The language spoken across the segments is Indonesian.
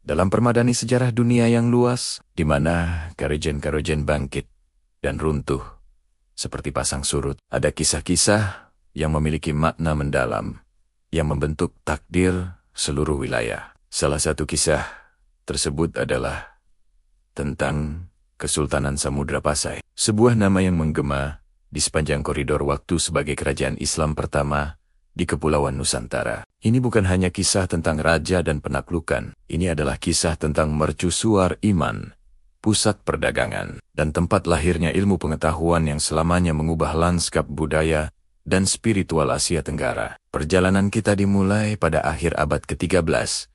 Dalam permadani sejarah dunia yang luas, di mana karajan-karajan bangkit dan runtuh, seperti pasang surut, ada kisah-kisah yang memiliki makna mendalam, yang membentuk takdir seluruh wilayah. Salah satu kisah tersebut adalah tentang Kesultanan Samudra Pasai, sebuah nama yang menggema di sepanjang koridor waktu sebagai kerajaan Islam pertama di Kepulauan Nusantara. Ini bukan hanya kisah tentang raja dan penaklukan, ini adalah kisah tentang mercusuar iman, pusat perdagangan, dan tempat lahirnya ilmu pengetahuan yang selamanya mengubah lanskap budaya dan spiritual Asia Tenggara. Perjalanan kita dimulai pada akhir abad ke-13,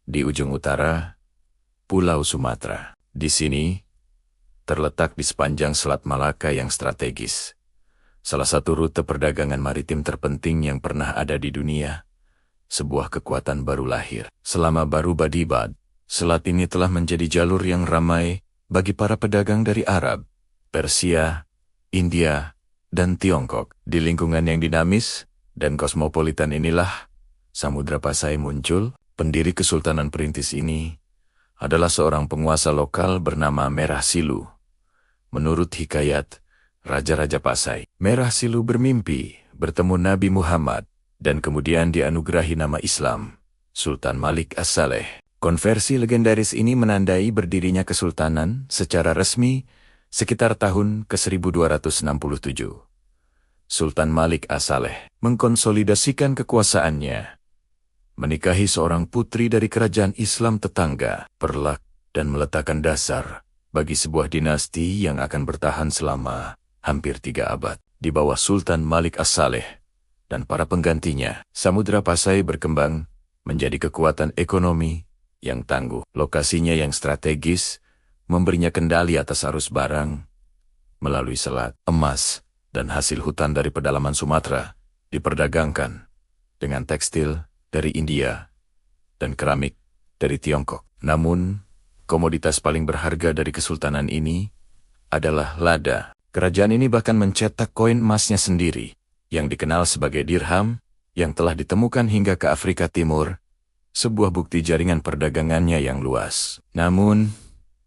di ujung utara, Pulau Sumatera. Di sini, terletak di sepanjang Selat Malaka yang strategis, salah satu rute perdagangan maritim terpenting yang pernah ada di dunia. Sebuah kekuatan baru lahir. Selama baru Badibad, selat ini telah menjadi jalur yang ramai bagi para pedagang dari Arab, Persia, India, dan Tiongkok. Di lingkungan yang dinamis dan kosmopolitan inilah Samudra Pasai muncul. Pendiri Kesultanan Perintis ini adalah seorang penguasa lokal bernama Merah Silu. Menurut hikayat Raja-Raja Pasai, Merah Silu bermimpi bertemu Nabi Muhammad dan kemudian dianugerahi nama Islam, Sultan Malik As-Saleh. Konversi legendaris ini menandai berdirinya kesultanan secara resmi sekitar tahun ke-1267. Sultan Malik As-Saleh mengkonsolidasikan kekuasaannya, menikahi seorang putri dari kerajaan Islam tetangga, Perlak, dan meletakkan dasar bagi sebuah dinasti yang akan bertahan selama hampir 3 abad. Di bawah Sultan Malik As-Saleh dan para penggantinya, Samudra Pasai berkembang menjadi kekuatan ekonomi yang tangguh. Lokasinya yang strategis memberinya kendali atas arus barang melalui selat, emas, dan hasil hutan dari pedalaman Sumatera diperdagangkan dengan tekstil dari India dan keramik dari Tiongkok. Namun, komoditas paling berharga dari kesultanan ini adalah lada. Kerajaan ini bahkan mencetak koin emasnya sendiri, yang dikenal sebagai dirham, yang telah ditemukan hingga ke Afrika Timur, sebuah bukti jaringan perdagangannya yang luas. Namun,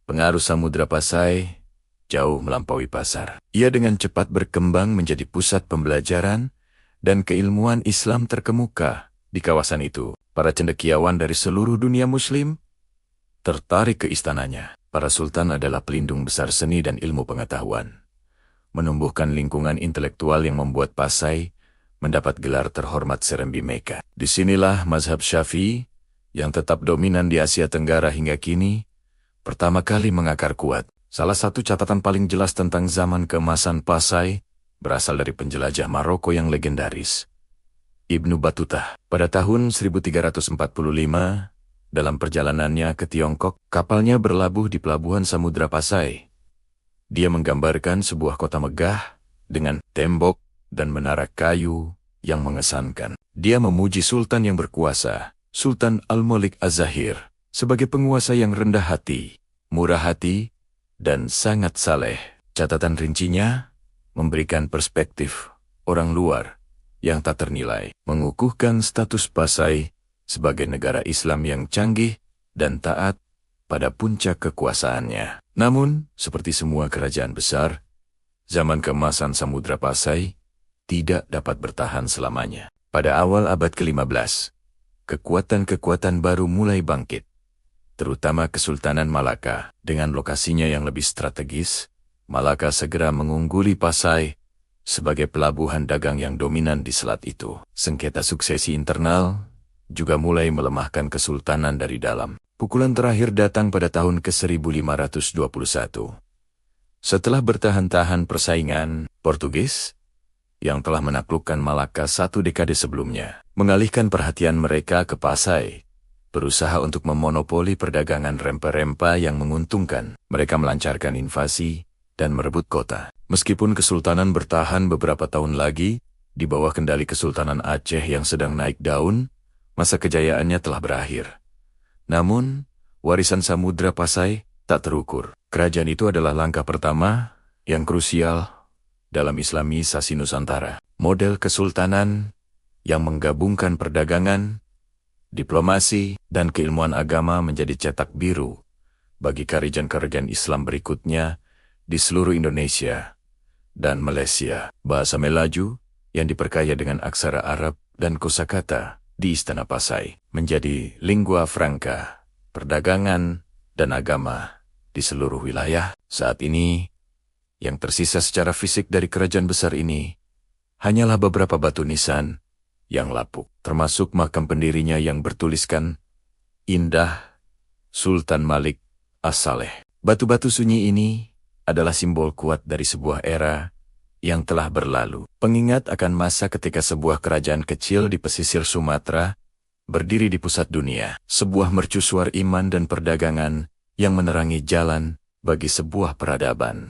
pengaruh Samudra Pasai jauh melampaui pasar. Ia dengan cepat berkembang menjadi pusat pembelajaran dan keilmuan Islam terkemuka di kawasan itu. Para cendekiawan dari seluruh dunia Muslim tertarik ke istananya. Para sultan adalah pelindung besar seni dan ilmu pengetahuan, menumbuhkan lingkungan intelektual yang membuat Pasai mendapat gelar terhormat Serembi Mekah. Disinilah mazhab Syafi'i, yang tetap dominan di Asia Tenggara hingga kini, pertama kali mengakar kuat. Salah satu catatan paling jelas tentang zaman keemasan Pasai berasal dari penjelajah Maroko yang legendaris, Ibnu Battuta. Pada tahun 1345, dalam perjalanannya ke Tiongkok, kapalnya berlabuh di pelabuhan Samudra Pasai. Dia menggambarkan sebuah kota megah dengan tembok dan menara kayu yang mengesankan. Dia memuji sultan yang berkuasa, Sultan Al-Malik Az-Zahir, sebagai penguasa yang rendah hati, murah hati, dan sangat saleh. Catatan rincinya memberikan perspektif orang luar yang tak ternilai, mengukuhkan status Pasai sebagai negara Islam yang canggih dan taat pada puncak kekuasaannya. Namun, seperti semua kerajaan besar, zaman keemasan Samudra Pasai tidak dapat bertahan selamanya. Pada awal abad ke-15, kekuatan-kekuatan baru mulai bangkit, terutama Kesultanan Malaka. Dengan lokasinya yang lebih strategis, Malaka segera mengungguli Pasai sebagai pelabuhan dagang yang dominan di selat itu. Sengketa suksesi internal juga mulai melemahkan kesultanan dari dalam. Pukulan terakhir datang pada tahun ke-1521. Setelah bertahan-tahan persaingan, Portugis, yang telah menaklukkan Malaka 1 dekade sebelumnya, mengalihkan perhatian mereka ke Pasai, berusaha untuk memonopoli perdagangan rempah-rempah yang menguntungkan. Mereka melancarkan invasi dan merebut kota. Meskipun kesultanan bertahan beberapa tahun lagi, di bawah kendali Kesultanan Aceh yang sedang naik daun, masa kejayaannya telah berakhir. Namun, warisan Samudra Pasai tak terukur. Kerajaan itu adalah langkah pertama yang krusial dalam Islamisasi Nusantara. Model kesultanan yang menggabungkan perdagangan, diplomasi, dan keilmuan agama menjadi cetak biru bagi karajan-karajan Islam berikutnya di seluruh Indonesia dan Malaysia. Bahasa Melaju yang diperkaya dengan aksara Arab dan kosakata di Istana Pasai menjadi lingua franca, perdagangan, dan agama di seluruh wilayah. Saat ini, yang tersisa secara fisik dari kerajaan besar ini hanyalah beberapa batu nisan yang lapuk, termasuk makam pendirinya yang bertuliskan Indah Sultan Malik As-Saleh. Batu-batu sunyi ini adalah simbol kuat dari sebuah era yang telah berlalu. Pengingat akan masa ketika sebuah kerajaan kecil di pesisir Sumatera berdiri di pusat dunia. Sebuah mercusuar iman dan perdagangan yang menerangi jalan bagi sebuah peradaban.